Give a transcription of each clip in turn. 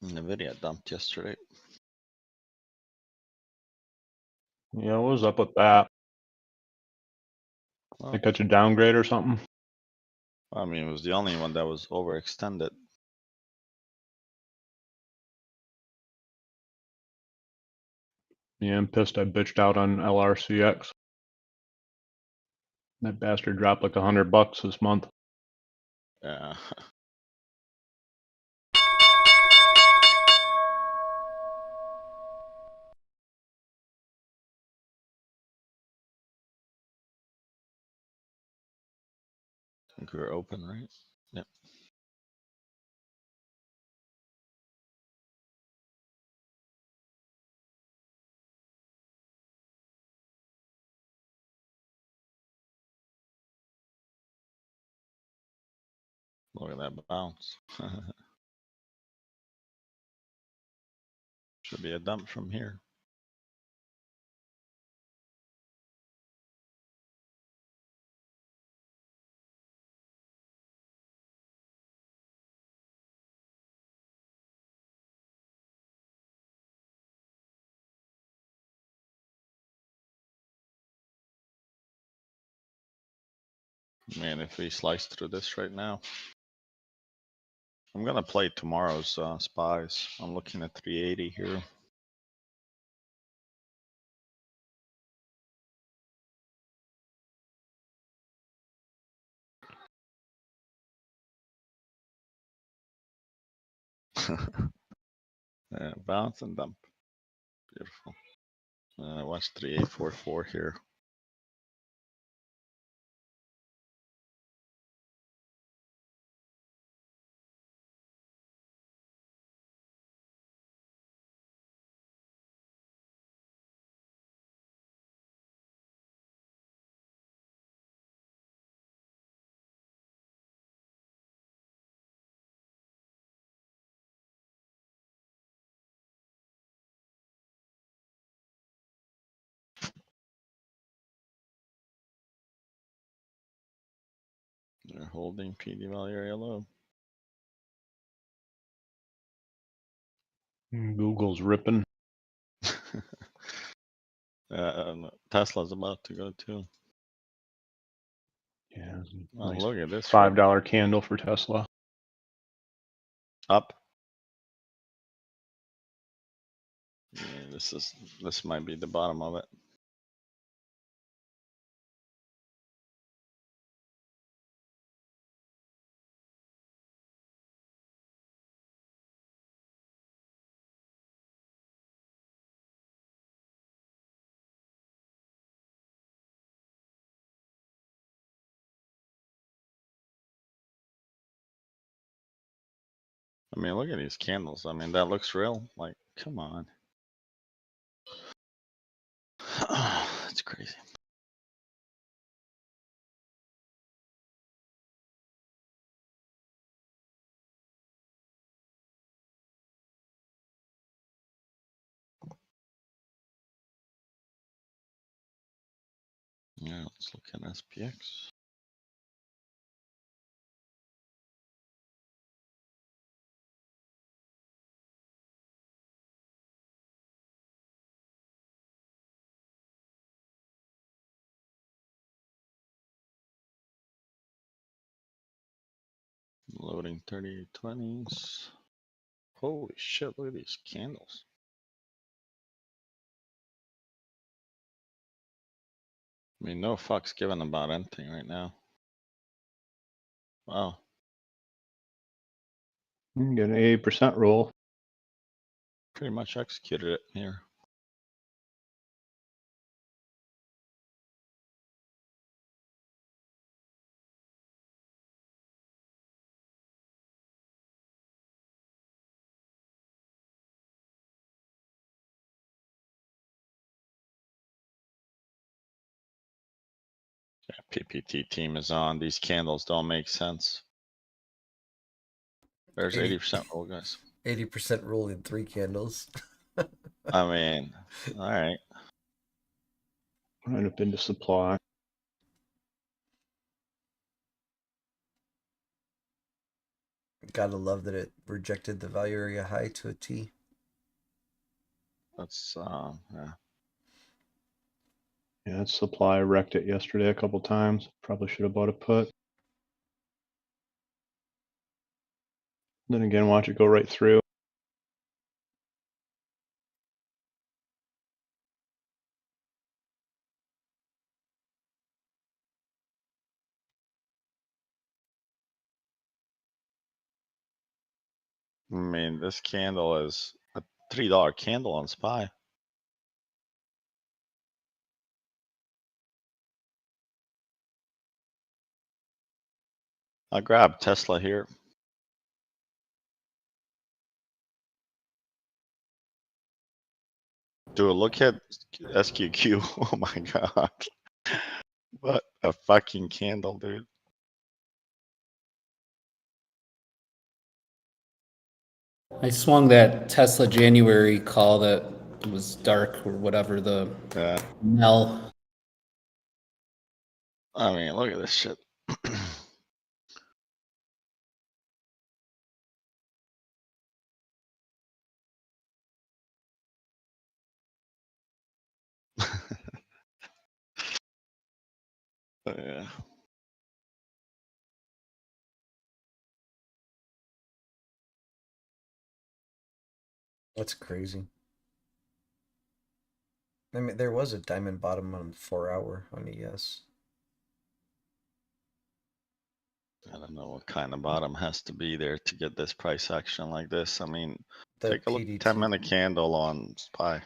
Nvidia dumped yesterday. Yeah, what was up with that? Well, They catch a downgrade or something? I mean, it was the only one that was overextended. Yeah, I'm pissed I bitched out on LRCX. That bastard dropped like $100 this month. Yeah. I think we were open, right? Yep. Look at that bounce. Should be a dump from here. Man, if we slice through this right now. I'm gonna play tomorrow's spies. I'm looking at 380 here. Yeah, bounce and dump. Beautiful. Watch 3844 here. They're holding PD value area low. Google's ripping. Tesla's about to go too. Yeah, Oh, nice look at this. $5 candle for Tesla. Up. Yeah, this might be the bottom of it. I mean, look at these candles. I mean, that looks real. Like, come on. That's crazy. Yeah, let's look at SPX. Loading 3820s. Holy shit, look at these candles. I mean, no fucks given about anything right now. Wow. You get an 80% roll. Pretty much executed it here. Yeah, PPT team is on. These candles don't make sense. There's 80% roll, guys. 80% roll in 3 candles. I mean, all right. Right up into supply. Gotta love that it rejected the value area high to a T. That's yeah. Yeah, that supply wrecked it yesterday a couple times. Probably should have bought a put. Then again, watch it go right through. I mean, this candle is a $3 candle on SPY. I grabbed Tesla here. Dude, look at SQQ. Oh my god. What a fucking candle, dude. I swung that Tesla January call that was dark or whatever, the Yeah. Mel. I mean, look at this shit. Yeah. That's crazy. I mean, there was a diamond bottom on 4 hour on ES. I don't know what kind of bottom has to be there to get this price action like this. I mean, The take a look, PDT 10-minute candle on SPY.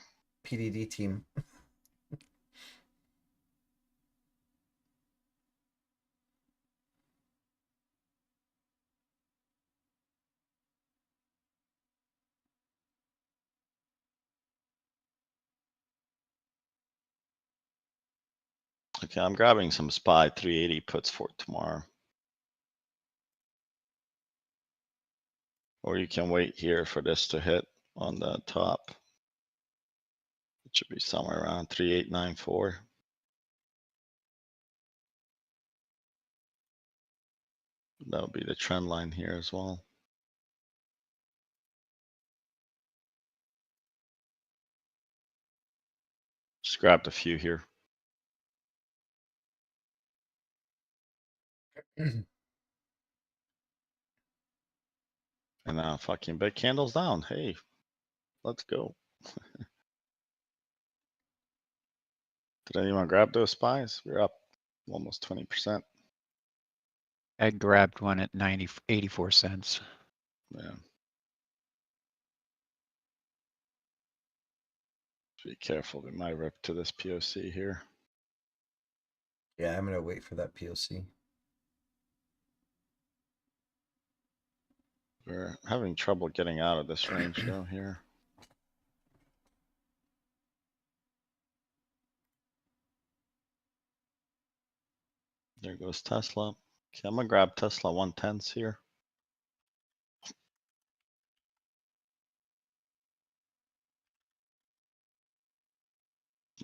PDD team. Okay, I'm grabbing some SPY 380 puts for tomorrow. Or you can wait here for this to hit on the top. It should be somewhere around 3894. That'll be the trend line here as well. Just grabbed a few here. And now fucking big candles down. Hey, let's go. Did anyone grab those spies? We're up almost 20%. I grabbed one at 84 cents. Yeah. Be careful, we might rip to this POC here. Yeah, I'm gonna wait for that POC. We're having trouble getting out of this range though here. There goes Tesla. Okay, I'm gonna grab Tesla 110s here.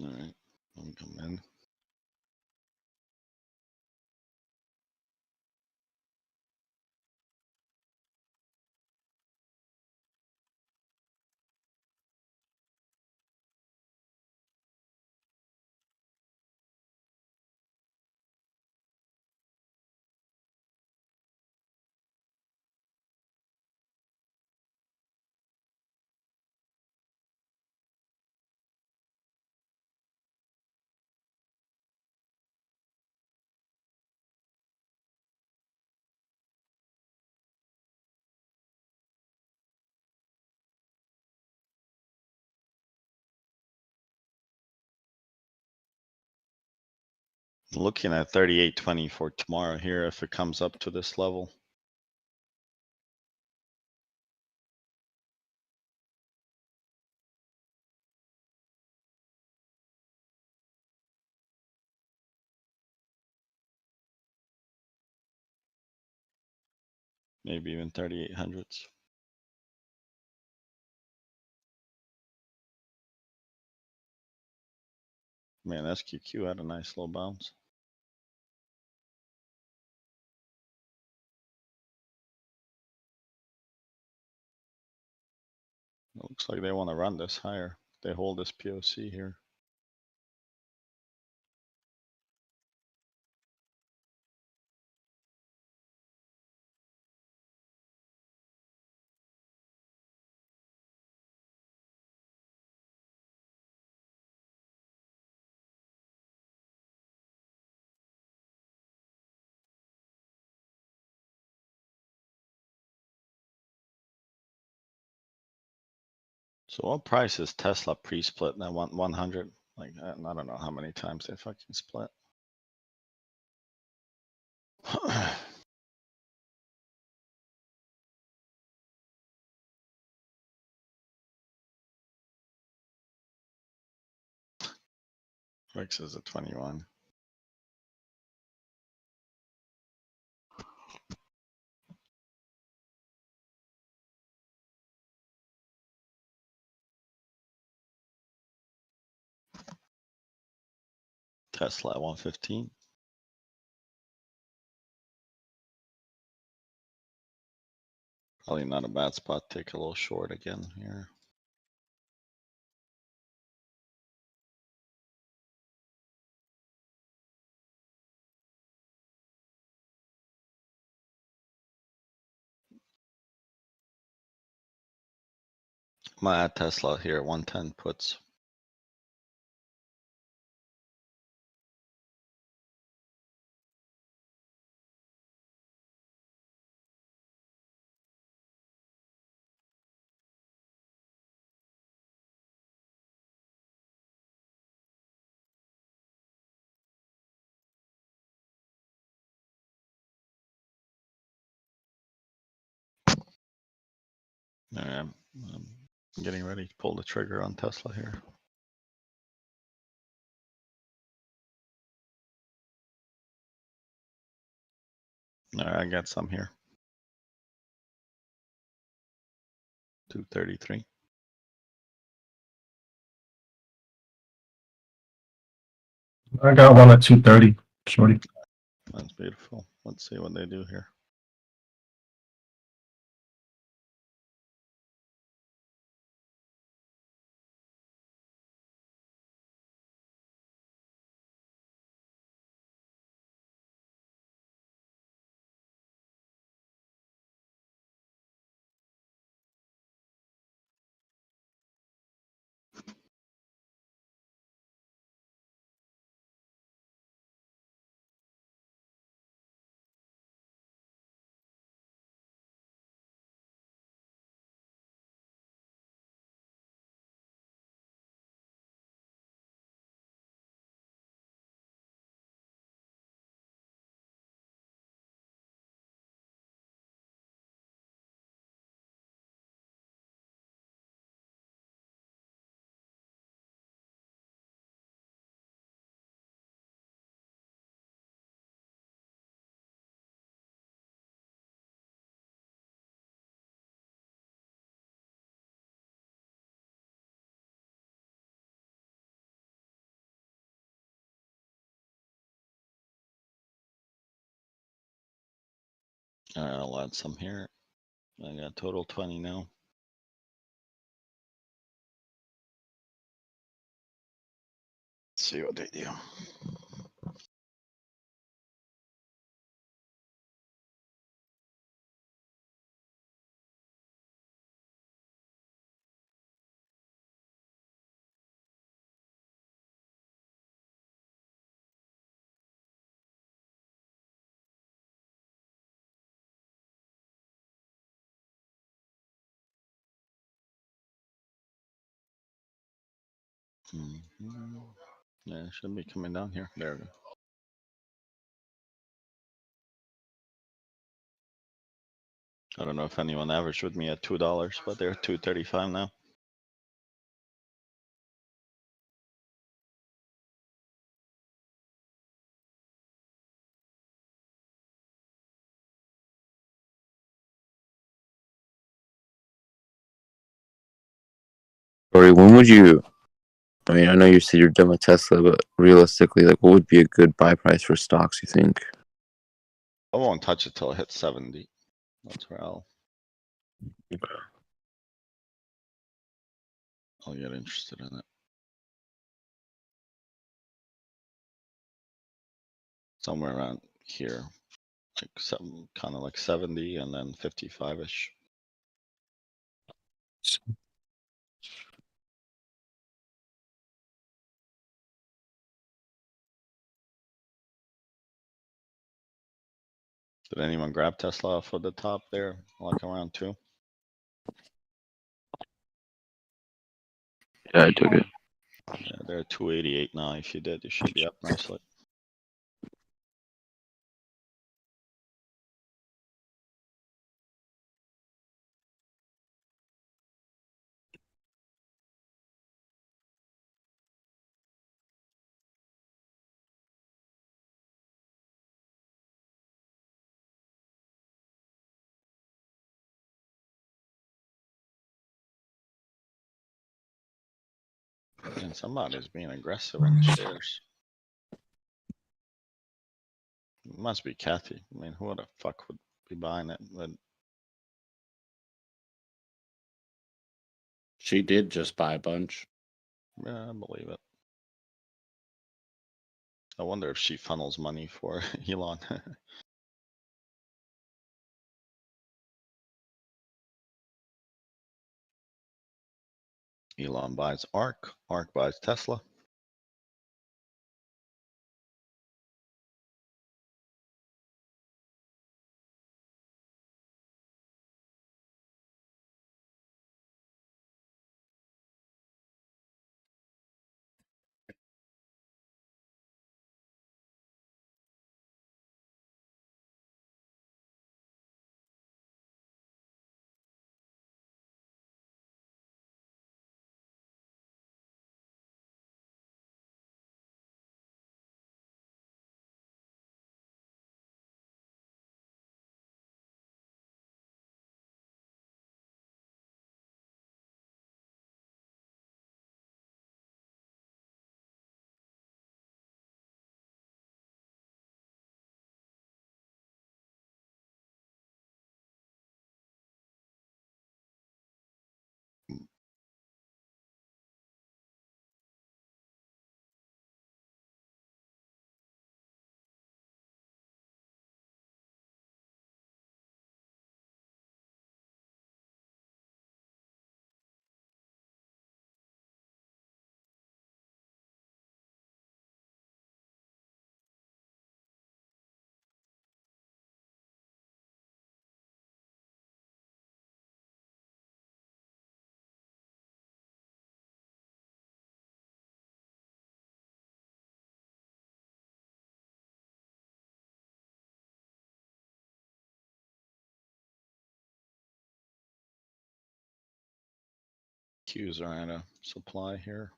All right, I'm coming in. Looking at 38.20 for tomorrow here if it comes up to this level. Maybe even 3800s. Man, SQQ had a nice little bounce. It looks like they want to run this higher. They hold this POC here. So what price is Tesla pre-split? I want 100. Like, I don't know how many times they fucking split. Rex is a 21. Tesla at 115. Probably not a bad spot. Take a little short again here. I'm gonna add Tesla here at 110 puts. I'm getting ready to pull the trigger on Tesla here. All right, I got some here. 233. I got one at 230, Shorty. That's beautiful. Let's see what they do here. All right, I'll add some here. I got total 20 now. Let's see what they do. Yeah, it should be coming down here. There we go. I don't know if anyone averaged with me at $2, but they're 235 now. Or when would you? I mean, I know you said you're done with Tesla, but realistically, like, what would be a good buy price for stocks? You think? I won't touch it till it hits 70. That's where I'll. I'll get interested in it. Somewhere around here, like some kind of like 70 and then 55-ish. Did anyone grab Tesla off of the top there, like around 2? Yeah, I took it. Yeah, they're at 288 now. If you did, you should be up nicely. And somebody's being aggressive in the shares. It must be Kathy. I mean, who the fuck would be buying it? But She did just buy a bunch. yeah, I believe it. I wonder if she funnels money for Elon. Elon buys ARK, ARK buys Tesla. Qs are at a supply here.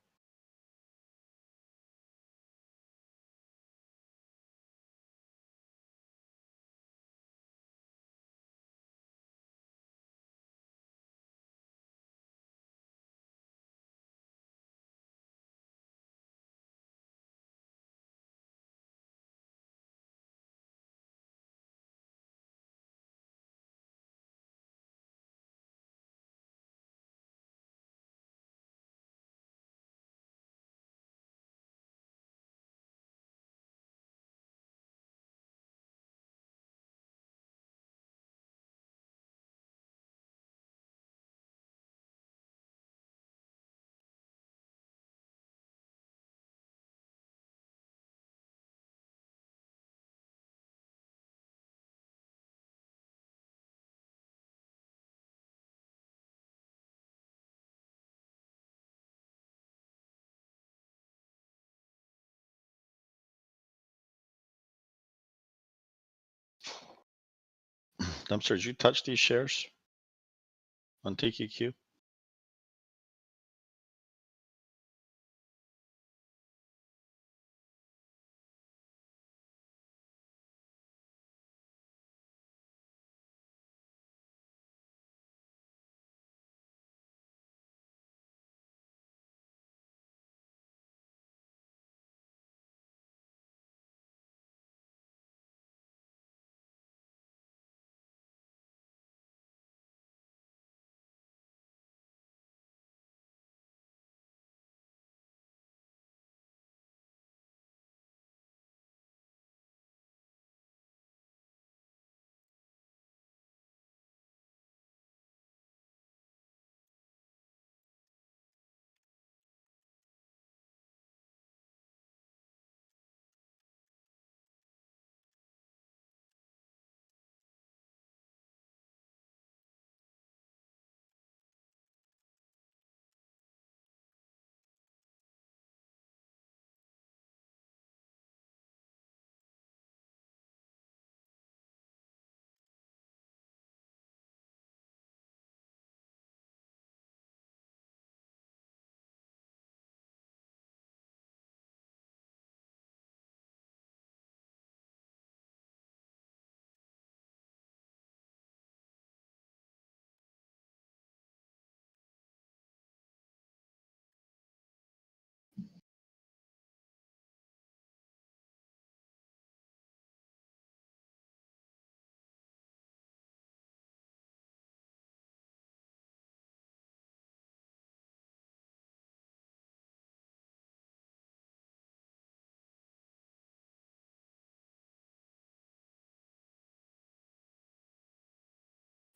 Dumpster, did you touch these shares on TQQ?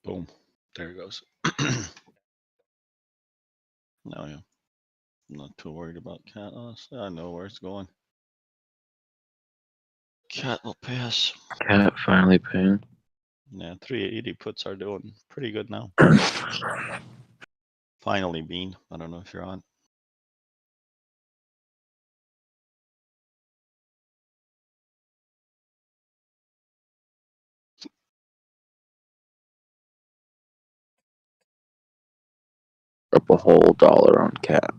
Boom. There it goes. No, yeah. I'm not too worried about cat, honestly. I know where it's going. Cat will pass. Cat finally paying. Yeah, 380 puts are doing pretty good now. Finally, Bean. I don't know if you're on. Up a whole dollar on cat.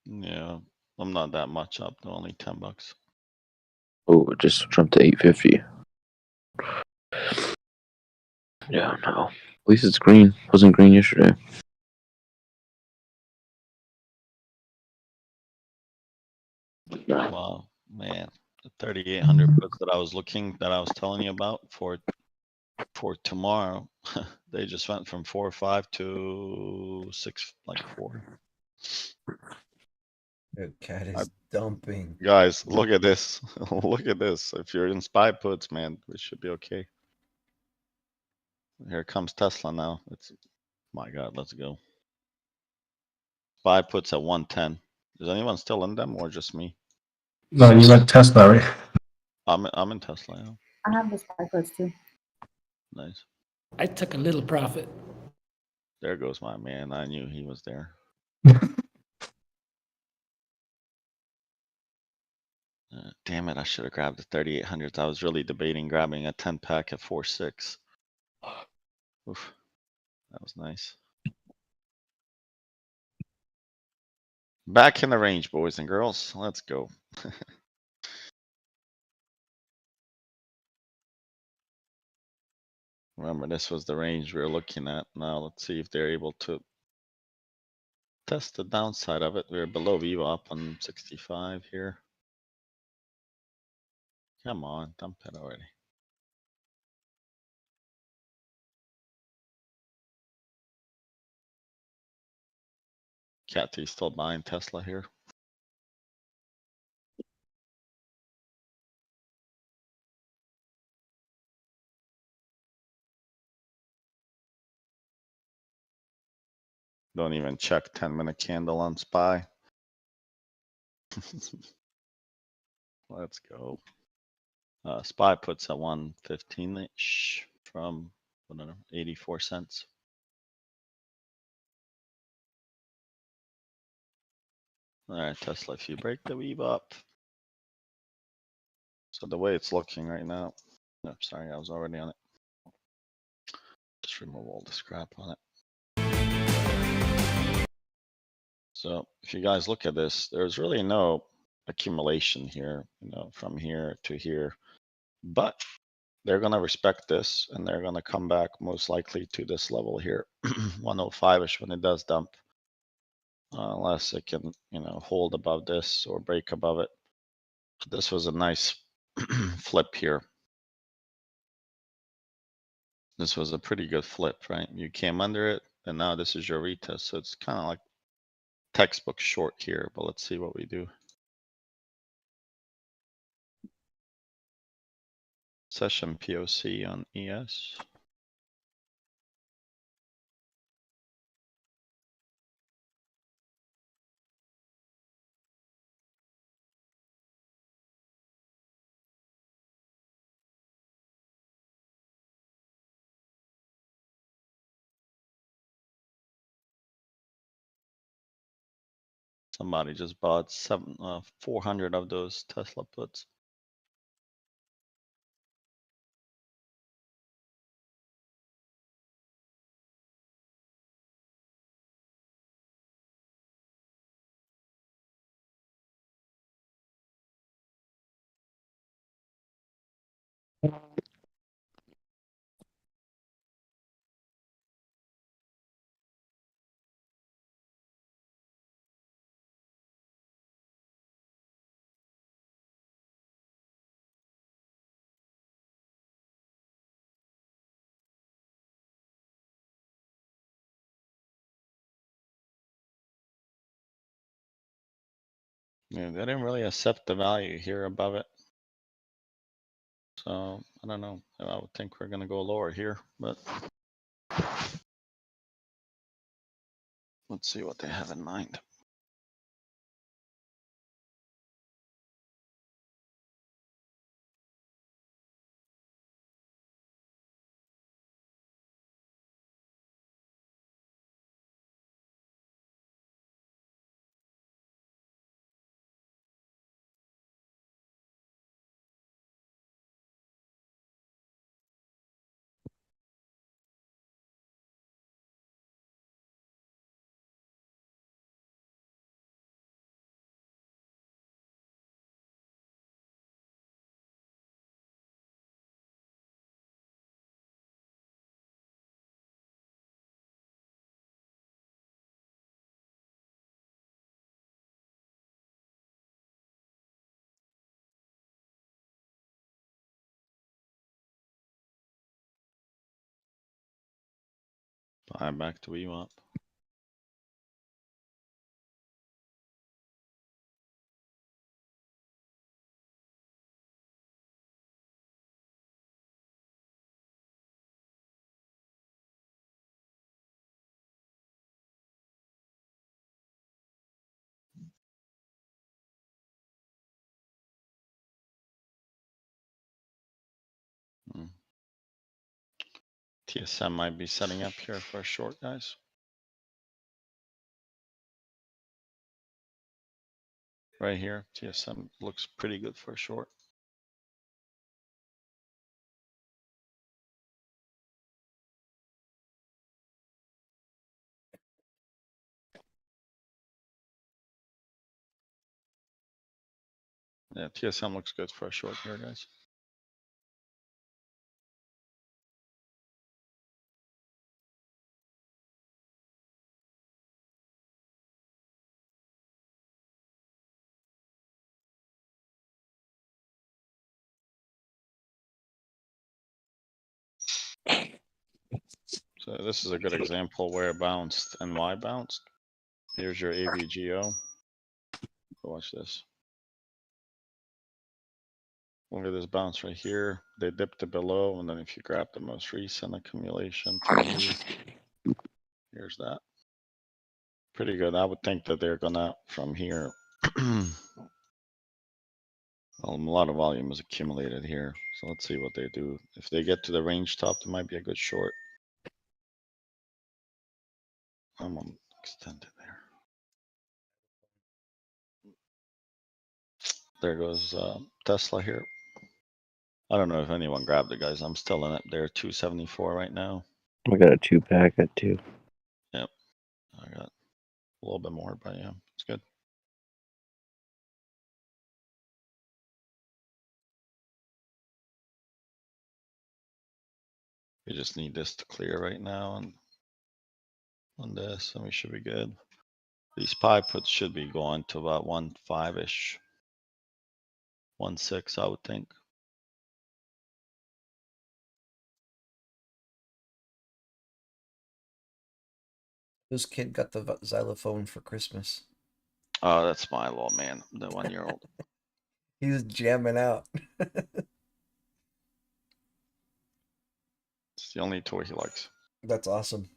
Yeah, I'm not that much up, though, only 10 bucks. Oh, it just jumped to 850. Yeah, no. At least it's green. Wasn't green yesterday. Wow, man. The 3,800 puts that I was telling you about for tomorrow, they just went from 4.5 to 6, like 4. The cat I- is dumping. Guys, look at this. Look at this. If you're in SPY puts, man, we should be okay. Here comes Tesla now. It's, my God, let's go. SPY puts at 110. Is anyone still in them or just me? No, you went Tesla, right? I'm in Tesla, yeah. I have the spy codes too. Nice. I took a little profit. There goes my man. I knew he was there. Damn it, I should have grabbed the 3,800s. I was really debating grabbing a 10 pack at 4.6. Oof, that was nice. Back in the range, boys and girls. Let's go. Remember, this was the range we were looking at. Now let's see if they're able to test the downside of it. We're below VWAP on 65 here. Come on, dump it already. Catty still buying Tesla here. Don't even check 10-minute candle on SPY. Let's go. SPY puts at 115-ish from, I don't know, 84 cents. All right, Tesla, if you break the weave up. So the way it's looking right now, no, sorry, I was already on it. Just remove all the scrap on it. So if you guys look at this, there's really no accumulation here, from here to here, but they're going to respect this and they're going to come back most likely to this level here, 105-ish when it does dump. Unless it can, hold above this or break above it. This was a nice flip here. This was a pretty good flip, right? You came under it and now this is your retest. So it's kind of like textbook short here, but let's see what we do. Session POC on ES. Somebody just bought 400 of those Tesla puts. Yeah, they didn't really accept the value here above it. So I don't know. I would think we're gonna go lower here, but let's see what they have in mind. Buy back to you up. TSM might be setting up here for a short, guys. Right here, TSM looks pretty good for a short. Yeah, TSM looks good for a short here, guys. So this is a good example where it bounced and why bounced. Here's your AVGO. Watch this. Look at this bounce right here. They dipped it below, and then if you grab the most recent accumulation to you, here's that. Pretty good. I would think that they're gonna from here. Well, a lot of volume is accumulated here, so let's see what they do. If they get to the range top, there might be a good short. I'm on extended there. There goes Tesla here. I don't know if anyone grabbed it, guys. I'm still in it. They're 274 right now. I got a 2-pack at 2. Yep. I got a little bit more, but yeah, it's good. We just need this to clear right now and on this, and we should be good. These pie puts should be going to about 1.5-ish. 1.6, I would think. This kid got the xylophone for Christmas. Oh, that's my little man, the 1-year-old. He was jamming out. It's the only toy he likes. That's awesome.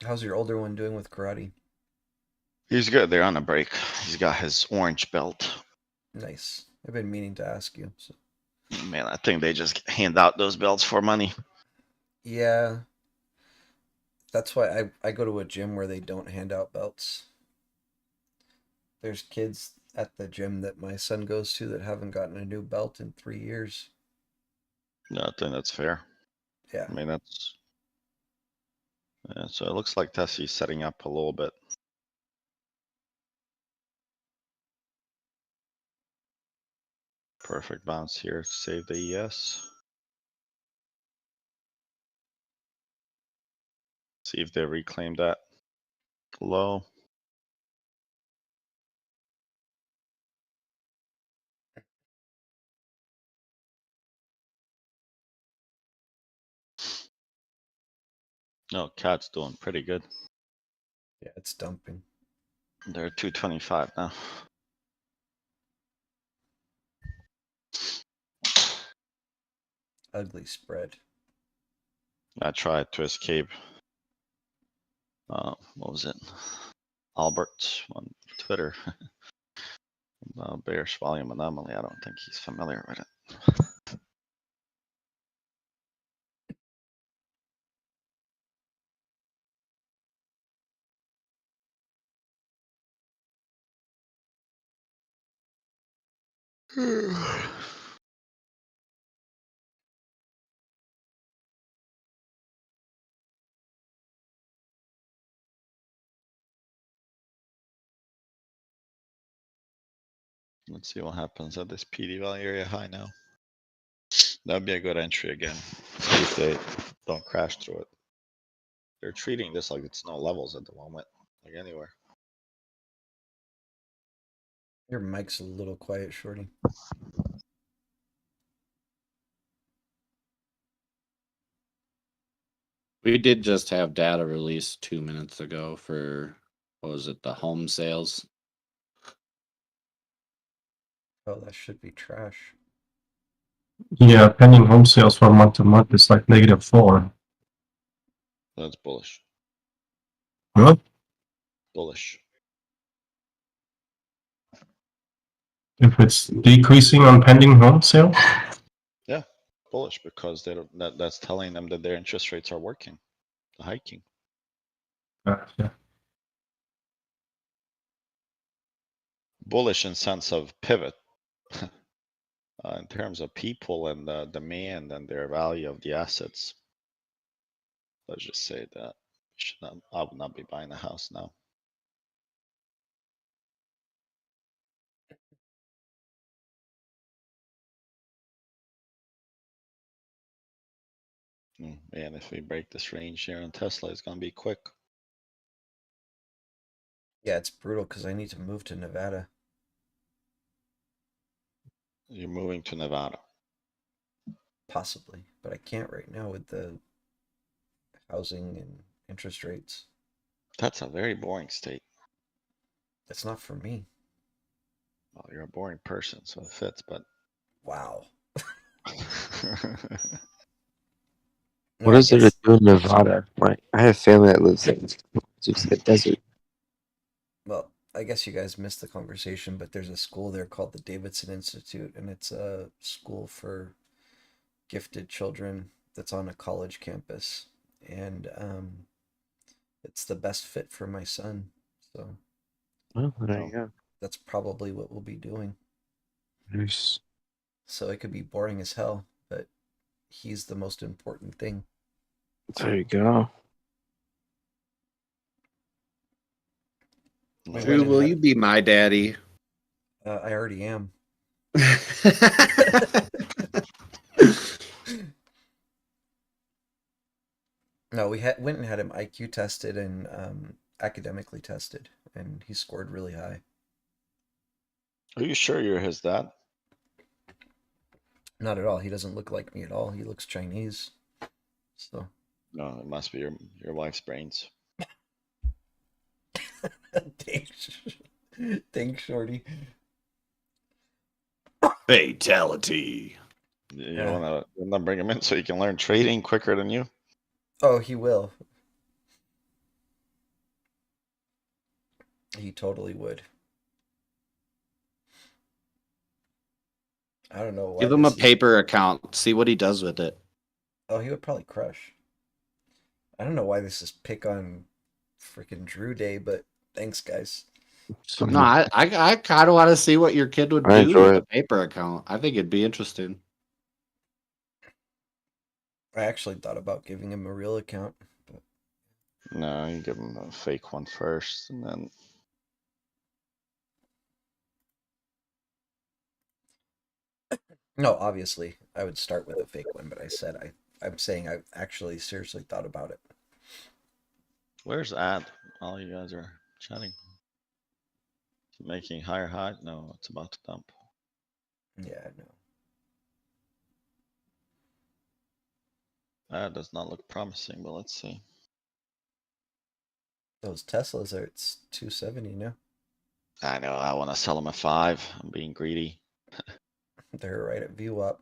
How's your older one doing with karate? He's good. They're on a break. He's got his orange belt. Nice. I've been meaning to ask you. So. Man, I think they just hand out those belts for money. Yeah. That's why I go to a gym where they don't hand out belts. There's kids at the gym that my son goes to that haven't gotten a new belt in 3 years. No, I think that's fair. Yeah. I mean, that's. Yeah, so it looks like Tessie's setting up a little bit. Perfect bounce here. Save the ES. See if they reclaim that low. No, Cat's doing pretty good. Yeah, it's dumping. They're 225 now. Ugly spread. I tried to escape. What was it? Albert on Twitter. Bearish volume anomaly. I don't think he's familiar with it. Let's see what happens at this PD value area high now. That'd be a good entry again. See if they don't crash through it. They're treating this like it's no levels at the moment, like anywhere. Your mic's a little quiet, Shorty. We did just have data released 2 minutes ago for, what was it, the home sales? Oh, that should be trash. Yeah, pending home sales from month to month is like -4. That's bullish. Huh? Bullish. If it's decreasing on pending home sale, Yeah, bullish because they don't. That's telling them that their interest rates are working, hiking. yeah. Bullish in sense of pivot. In terms of people and the demand and their value of the assets. Let's just say that I would not be buying a house now. And if we break this range here on Tesla, it's gonna be quick. Yeah, it's brutal because I need to move to Nevada. You're moving to Nevada. Possibly, but I can't right now with the housing and interest rates. That's a very boring state. That's not for me. Well, you're a boring person, so it fits, but. Wow. What is there to do in Nevada? Like, I have family that lives there. It's just a desert. Well, I guess you guys missed the conversation, but there's a school there called the Davidson Institute, and it's a school for gifted children that's on a college campus, and it's the best fit for my son. So Well, there you go. that's probably what we'll be doing. Nice. So it could be boring as hell, but he's the most important thing. There you go. We Drew, went and will had- you be my daddy? I already am. No, we went and had him IQ tested and academically tested, and he scored really high. Are you sure you're his dad? Not at all. He doesn't look like me at all. He looks Chinese. So No, it must be your wife's brains. thanks, Shorty. Fatality. You Yeah. wanna bring him in so he can learn trading quicker than you? Oh, he will. He totally would. I don't know why. Give him a this is- paper account. See what he does with it. Oh, he would probably crush. I don't know why this is pick on freaking Drew Day, but thanks, guys. No, I kind of want to see what your kid would I do enjoy with a it. paper account. I think it'd be interesting. I actually thought about giving him a real account, but No, you give him a fake one first, and then no, obviously I would start with a fake one, but I said I'm saying I actually seriously thought about it. where's ad? All you guys are chatting. Is it making higher high? No, it's about to dump. Yeah, no. That does not look promising, but let's see. Those Teslas are it's 270 now. I know, I wanna sell them at 5. I'm being greedy. They're right at VWAP.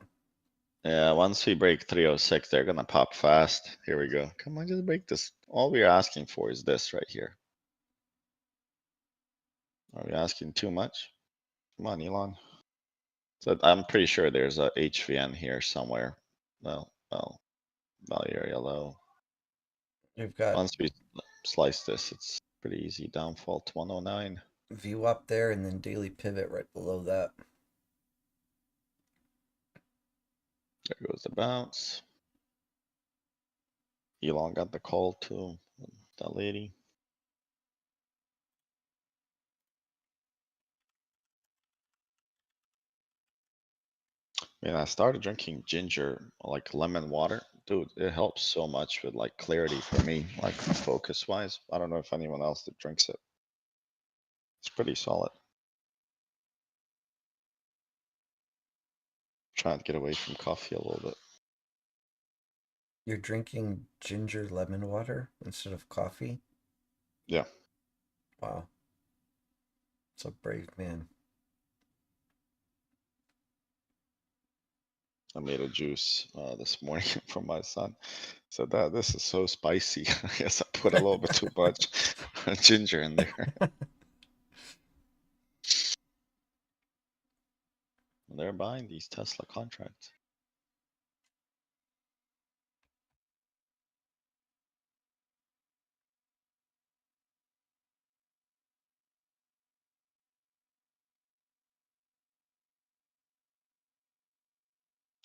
Yeah, once we break 306, they're gonna pop fast. Here we go. Come on, just break this. All we're asking for is this right here. Are we asking too much? Come on, Elon. So I'm pretty sure there's a HVN here somewhere. Well, value area low. You've got Once we slice this, it's pretty easy. Downfall to 109. VWAP there, and then daily pivot right below that. There goes the bounce. Elon got the call to that lady. Man, I started drinking ginger, like lemon water. Dude, it helps so much with like clarity for me, like focus wise. I don't know if anyone else that drinks it. It's pretty solid. Trying to get away from coffee a little bit. You're drinking ginger lemon water instead of coffee? Yeah. Wow. It's a brave man. I made a juice this morning for my son. Said that this is so spicy. I guess I put a little bit too much ginger in there. They're buying these Tesla contracts.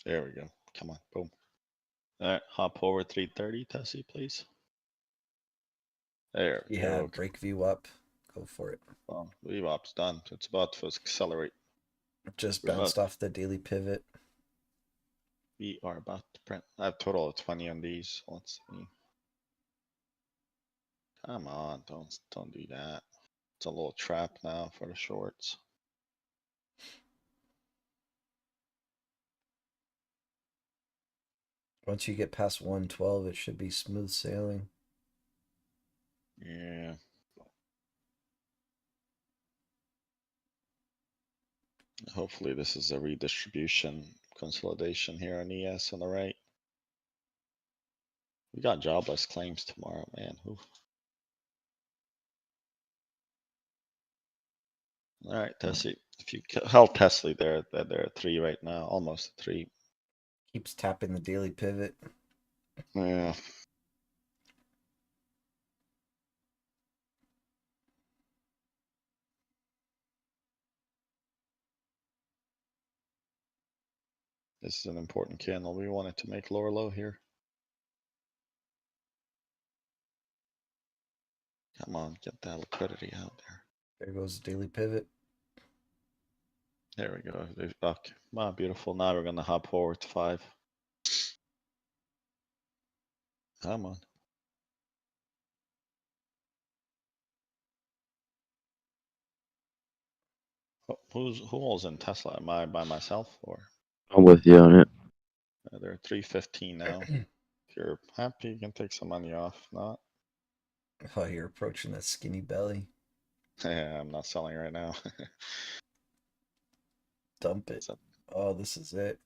There we go. Come on, boom. All right, hop over 330, Tessie, please. There we Yeah, go. break VWAP. Go for it. Well, VWAP's done. It's about to accelerate. Just We're about- bounced off the daily pivot. We are about to print. I have total of 20 on these. Let's see. Come on, don't do that. It's a little trap now for the shorts. Once you get past 112, it should be smooth sailing. Yeah. Hopefully this is a redistribution consolidation here on ES on the right. We got jobless claims tomorrow, man. Oof. All right, Tessie. If you held Tesla there, they're at 3 right now, almost 3. Keeps tapping the daily pivot. Yeah. This is an important candle. We wanted to make lower low here. Come on, get that liquidity out there. There goes the daily pivot. There we go. Okay. Wow, beautiful. Now we're gonna hop forward to 5. Come on. Who all's in Tesla? Am I by myself or? I'm with you on it. They're at 315 now. If you're happy, you can take some money off. If not, Oh, you're approaching that skinny belly. yeah, I'm not selling right now. Dump it. Oh, this is it.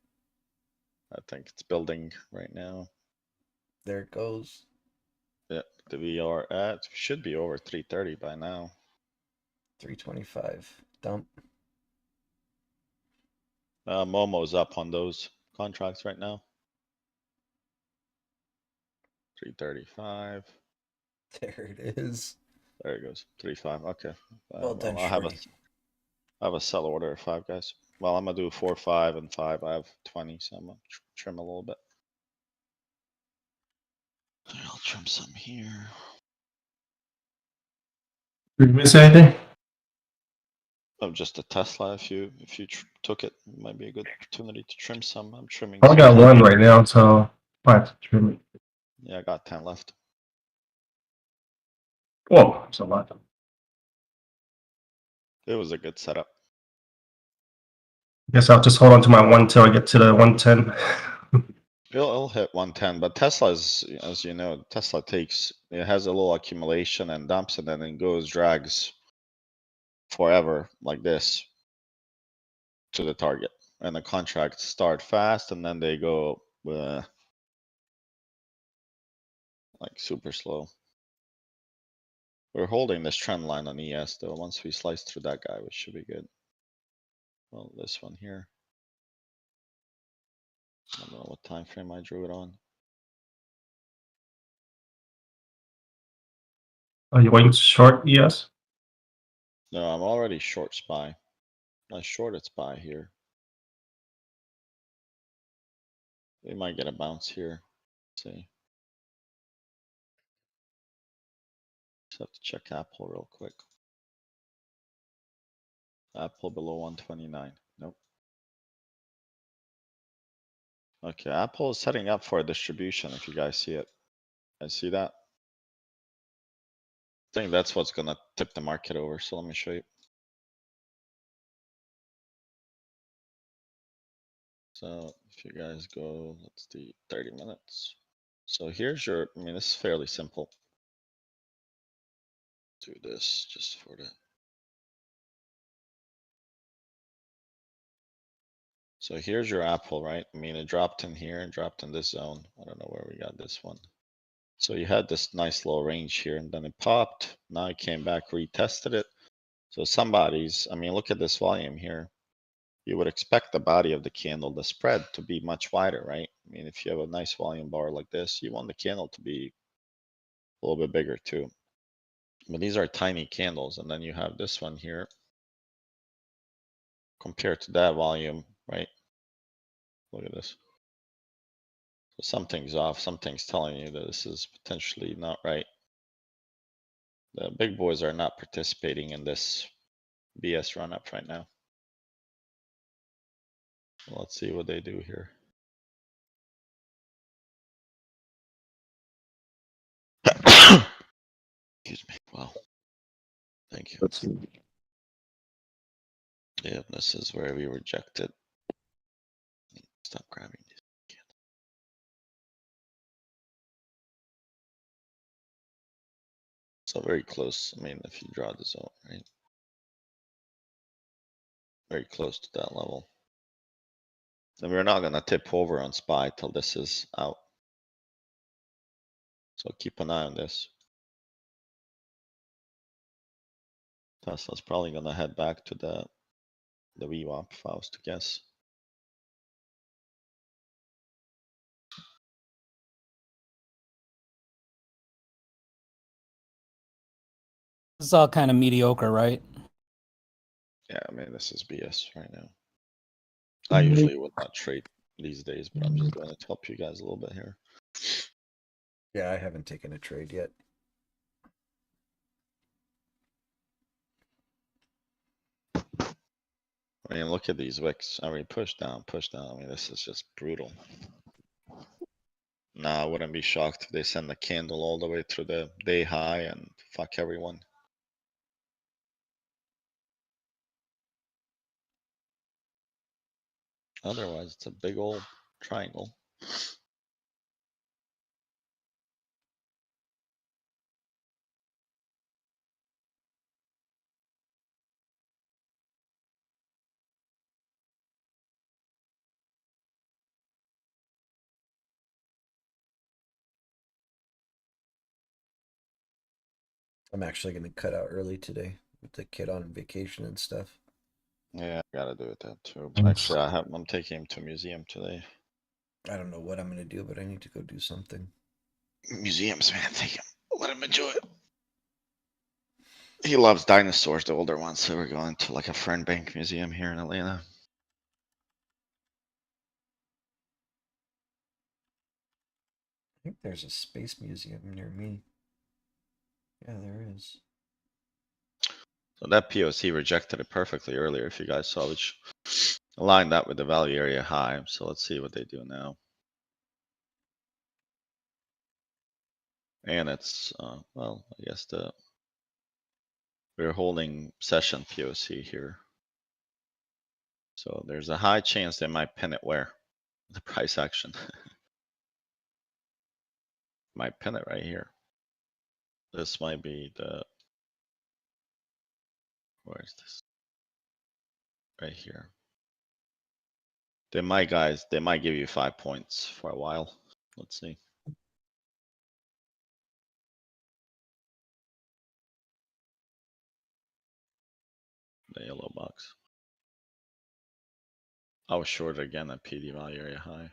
I think it's building right now. There it goes. Yeah, the VR at should be over 330 by now. 325. Dump. Momo's up on those contracts right now. 335. There it is. There it goes. 35. Okay. Well done, I have Shorty. I have a sell order of 5 guys. Well, I'm gonna do 4, 5, and 5. I have 20, so I'm gonna trim a little bit. I'll trim some here. Did you miss anything? Oh, just a Tesla. If you took it, it might be a good opportunity to trim some. I'm trimming. I only got one right now, so I have to trim it. Yeah, I got 10 left. Whoa, that's a lot. It was a good setup. Guess I'll just hold on to my one till I get to the 110. It'll hit 110, but Tesla's, as you know, Tesla it has a little accumulation and dumps and then it goes, drags forever like this to the target, and the contracts start fast and then they go like super slow. We're holding this trend line on ES though. Once we slice through that guy, which should be good. Well, this one here. I don't know what time frame I drew it on. Are you going to short ES? No, I'm already short SPY. I shorted SPY here. We might get a bounce here. Let's see. Just have to check Apple real quick. Apple below 129. Nope. Okay, Apple is setting up for a distribution if you guys see it. I see that. I think that's what's gonna tip the market over, so let me show you. So if you guys go, let's do 30 minutes. So here's your, I mean, this is fairly simple. Do this just for the. So here's your Apple, right? I mean, it dropped in here and dropped in this zone. I don't know where we got this one. So you had this nice little range here and then it popped. Now it came back, retested it. So somebody's, I mean, look at this volume here. You would expect the body of the candle, the spread to be much wider, right? I mean, if you have a nice volume bar like this, you want the candle to be a little bit bigger too. But these are tiny candles. And then you have this one here compared to that volume, right? Look at this. So something's off. Something's telling you that this is potentially not right. The big boys are not participating in this BS run up right now. Let's see what they do here. Excuse me. Wow. Thank you. Let's see. Yeah, this is where we rejected. Stop grabbing these. So very close. I mean, if you draw the zone, right? Very close to that level. And we're not gonna tip over on SPY till this is out. So keep an eye on this. Tesla's probably gonna head back to the VWAP if I was to guess. This is all kind of mediocre, right? Yeah, I mean, this is BS right now. I usually would not trade these days, but I'm just going to help you guys a little bit here. Yeah, I haven't taken a trade yet. I mean, look at these wicks. I mean, push down, push down. I mean, this is just brutal. Nah, I wouldn't be shocked if they send the candle all the way through the day high and fuck everyone. Otherwise, it's a big old triangle. I'm actually going to cut out early today with the kid on vacation and stuff. Yeah, I gotta do it that too. Yes. Actually, I'm taking him to a museum today. I don't know what I'm going to do, but I need to go do something. Museums, man, take him. Let him enjoy it. He loves dinosaurs, the older ones, so we're going to like a Fern Bank Museum here in Atlanta. I think there's a space museum near me. Yeah, there is. So that POC rejected it perfectly earlier, if you guys saw, which aligned that with the value area high. So let's see what they do now. And it's, well, I guess we're holding session POC here. So there's a high chance they might pin it where? The price action. Might pin it right here. This might be the Where is this? Right here. They might, guys, they might give you 5 points for a while. Let's see. The yellow box. I was short again at PD value area high.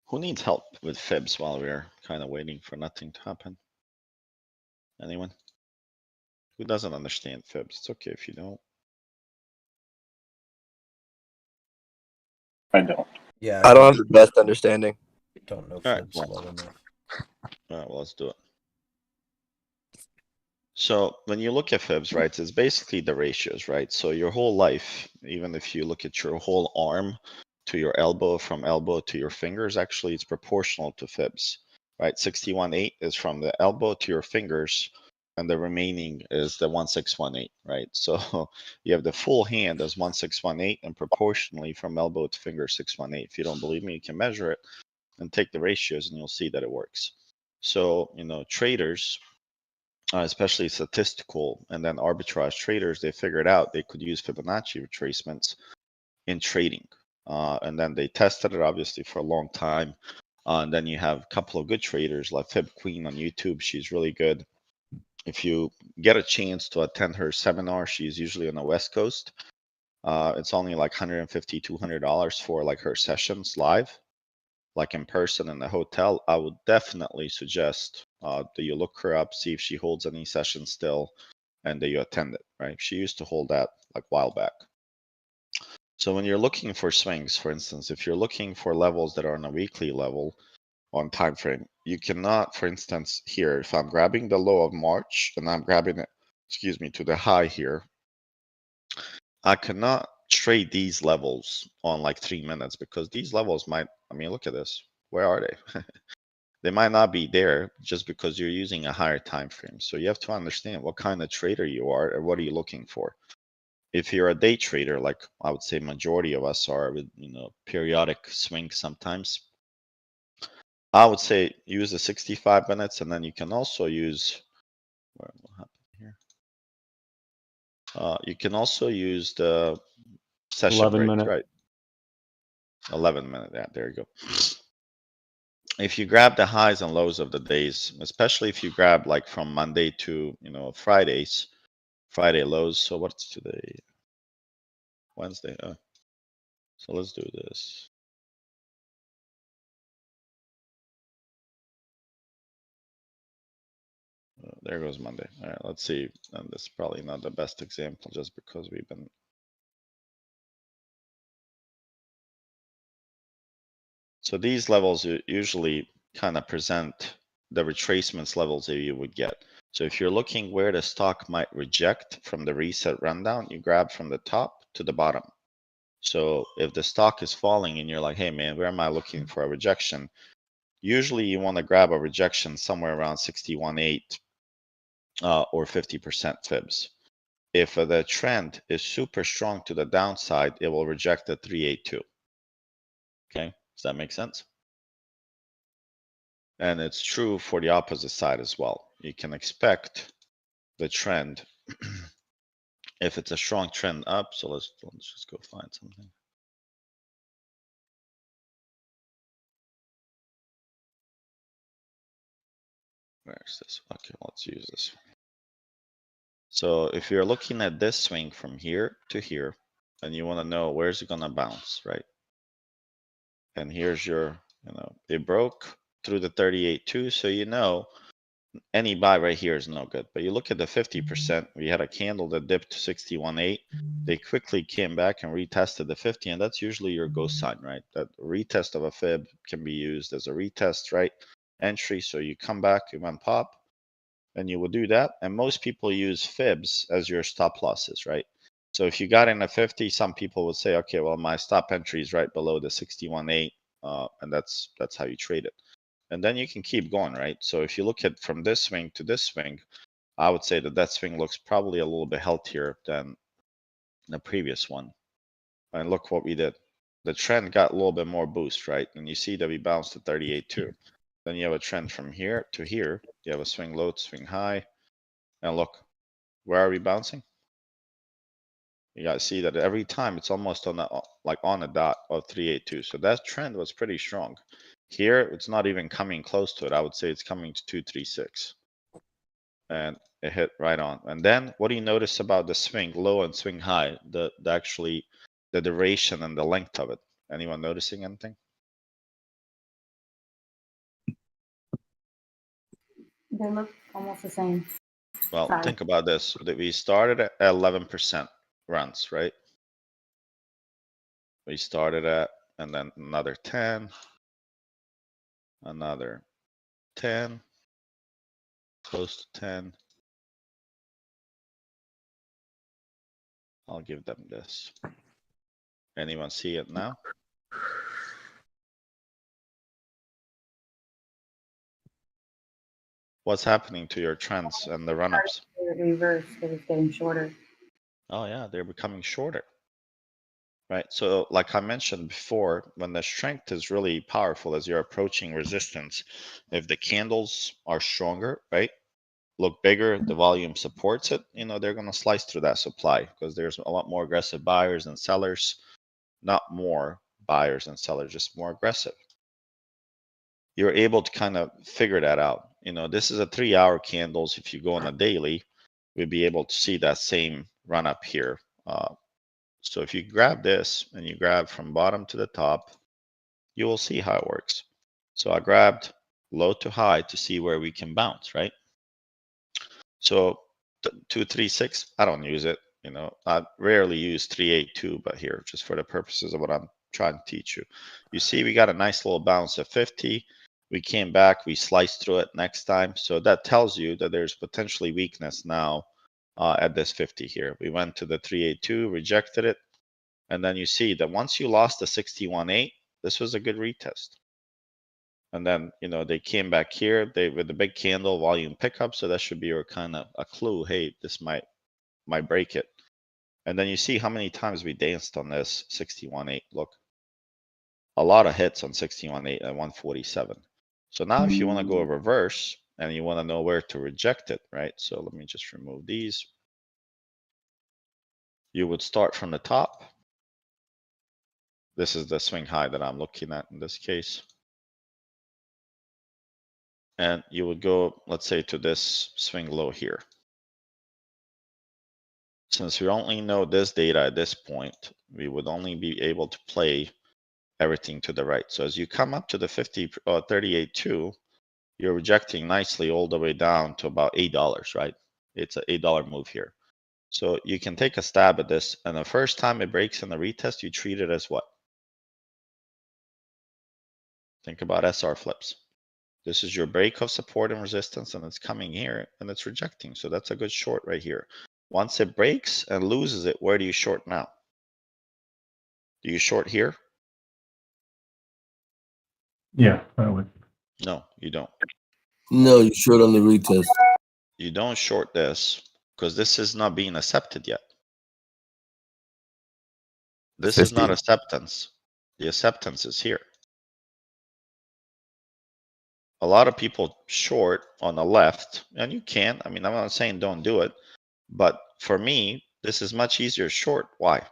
Who needs help with fibs while we're kind of waiting for nothing to happen? Anyone? Who doesn't understand fibs? It's okay if you don't. I don't. Yeah, I don't have the best understanding. don't know All right, fibs well. well enough. All right, well, let's do it. So when you look at fibs, right, it's basically the ratios, right? So your whole life, even if you look at your whole arm to your elbow, from elbow to your fingers, actually it's proportional to fibs, right? 61.8 is from the elbow to your fingers, and the remaining is the 1618, right? So you have the full hand as 1618, and proportionally from elbow to finger 618. If you don't believe me, you can measure it and take the ratios, and you'll see that it works. So, you know, traders, especially statistical and then arbitrage traders, they figured out they could use Fibonacci retracements in trading. And then they tested it obviously for a long time. And then you have a couple of good traders like Fib Queen on YouTube. She's really good. If you get a chance to attend her seminar, she's usually on the West Coast. It's only like $150, $200 for like her sessions live, like in person in the hotel. I would definitely suggest that you look her up, see if she holds any sessions still, and that you attend it, right? She used to hold that like a while back. So when you're looking for swings, for instance, if you're looking for levels that are on a weekly level on time frame, you cannot, for instance, here, if I'm grabbing the low of March and I'm grabbing it, excuse me, to the high here, I cannot trade these levels on like 3 minutes because these levels might, I mean, look at this. Where are they? They might not be there just because you're using a higher time frame. So you have to understand what kind of trader you are and what are you looking for. If you're a day trader, like I would say majority of us are with, you know, periodic swings sometimes, I would say use the 65 minutes, and then you can also use, what happened here? You can also use the session 11 breaks, minute. right? 11 minute, yeah, there you go. If you grab the highs and lows of the days, especially if you grab like from Monday to, you know, Friday lows. So what's today? Wednesday. So let's do this. There goes Monday. All right, let's see. And this is probably not the best example just because we've been. So these levels usually kind of present the retracements levels that you would get. So if you're looking where the stock might reject from the reset rundown, you grab from the top to the bottom. So if the stock is falling and you're like, hey man, where am I looking for a rejection? Usually you want to grab a rejection somewhere around 61.8 or 50% fibs. If the trend is super strong to the downside, it will reject the 382. Okay, does that make sense? And it's true for the opposite side as well. You can expect the trend if it's a strong trend up. So let's just go find something. Where's this? Okay, let's use this. So if you're looking at this swing from here to here, and you want to know where's it gonna bounce, right? And here's your, you know, it broke through the 38.2, so you know any buy right here is no good. But you look at the 50%, we had a candle that dipped to 61.8. They quickly came back and retested the 50, and that's usually your go sign, right? That retest of a fib can be used as a retest, right? Entry, so you come back, you went pop, and you will do that. And most people use fibs as your stop losses, right? So if you got in a 50, some people would say, okay, well, my stop entry is right below the 61.8, and that's how you trade it. And then you can keep going, right? So if you look at from this swing to this swing, I would say that that swing looks probably a little bit healthier than the previous one. And look what we did. The trend got a little bit more boost, right? And you see that we bounced to 38 too. Then you have a trend from here to here. You have a swing low to swing high. And look, where are we bouncing? You guys see that every time it's almost on the like on a dot of 382. So that trend was pretty strong. Here, it's not even coming close to it. I would say it's coming to 236. And it hit right on. And then what do you notice about the swing low and swing high? The actually the duration and the length of it. Anyone noticing anything? They look almost the same. Well, Sorry. think about this. That we started at 11% runs, right? We started at, and then another 10, another 10, close to 10. I'll give them this. Anyone see it now? What's happening to your trends and the run-ups? Reverse, it was getting shorter. Oh yeah, they're becoming shorter. Right, so like I mentioned before, when the strength is really powerful as you're approaching resistance, if the candles are stronger, right, look bigger, the volume supports it, you know, they're going to slice through that supply because there's a lot more aggressive buyers and sellers, not more buyers and sellers, just more aggressive. You're able to kind of figure that out. You know, this is a 3-hour candles. If you go on a daily, we'd be able to see that same run up here. So if you grab this and you grab from bottom to the top, you will see how it works. So I grabbed low to high to see where we can bounce, right? So 236, I don't use it. You know, I rarely use 382, but here, just for the purposes of what I'm trying to teach you. You see, we got a nice little bounce at 50. We came back, we sliced through it next time. So that tells you that there's potentially weakness now at this 50 here. We went to the 382, rejected it. And then you see that once you lost the 61.8, this was a good retest. And then, you know, they came back here, they with the big candle volume pickup. So that should be your kind of a clue. Hey, this might break it. And then you see how many times we danced on this 61.8. Look, a lot of hits on 61.8 at 147. So now if you want to go reverse and you want to know where to reject it, right? So let me just remove these. You would start from the top. This is the swing high that I'm looking at in this case. And you would go, let's say, to this swing low here. Since we only know this data at this point, we would only be able to play everything to the right. So as you come up to the 38.2, you're rejecting nicely all the way down to about $8, right? It's an $8 move here. So you can take a stab at this, and the first time it breaks in the retest, you treat it as what? Think about SR flips. This is your break of support and resistance, and it's coming here and it's rejecting. So that's a good short right here. Once it breaks and loses it, where do you short now? Do you short here? Yeah, I would. No, you don't. No, you short on the retest. You don't short this because this is not being accepted yet. This is not 50. acceptance. The acceptance is here. A lot of people short on the left, and you can. I mean, I'm not saying don't do it, but for me, this is much easier short. Why?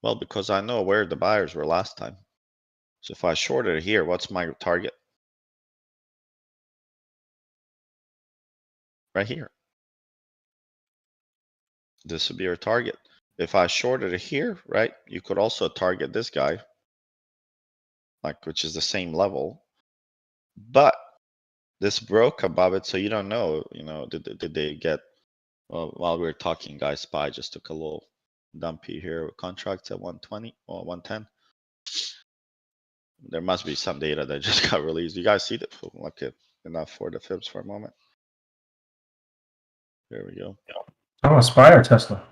Well, because I know where the buyers were last time. So if I shorted it here, what's my target? Right here. This would be your target. If I shorted it here, right, you could also target this guy, like, which is the same level, but this broke above it. So you don't know, you know, did they get, well, while we were talking, guys, SPY just took a little dumpy here with contracts at 120 or 110. There must be some data that just got released. You guys see that? Look at enough for the fibs for a moment. There we go. Oh, SPY or Tesla?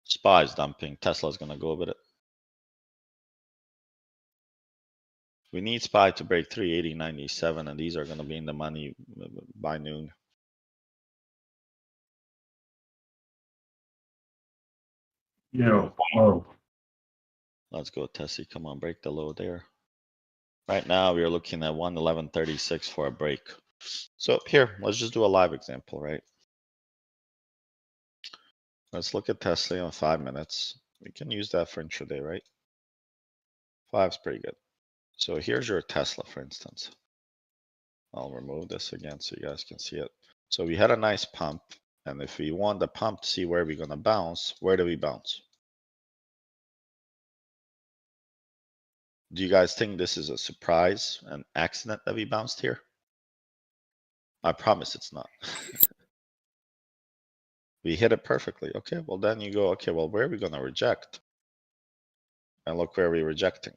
SPY's dumping. Tesla's gonna go with it. We need SPY to break 380.97, and these are gonna be in the money by noon. Yeah. Oh. Let's go, Tessie. Come on, break the low there. Right now, we are looking at 111.36 for a break. So here, let's just do a live example, right? Let's look at Tesla on 5 minutes. We can use that for intraday, right? 5's pretty good. So here's your Tesla, for instance. I'll remove this again so you guys can see it. So we had a nice pump. And if we want the pump to see where we're gonna bounce, where do we bounce? Do you guys think this is a surprise, an accident that we bounced here? I promise it's not. We hit it perfectly. Okay, well then you go, okay, well, where are we gonna reject? And look where we're rejecting.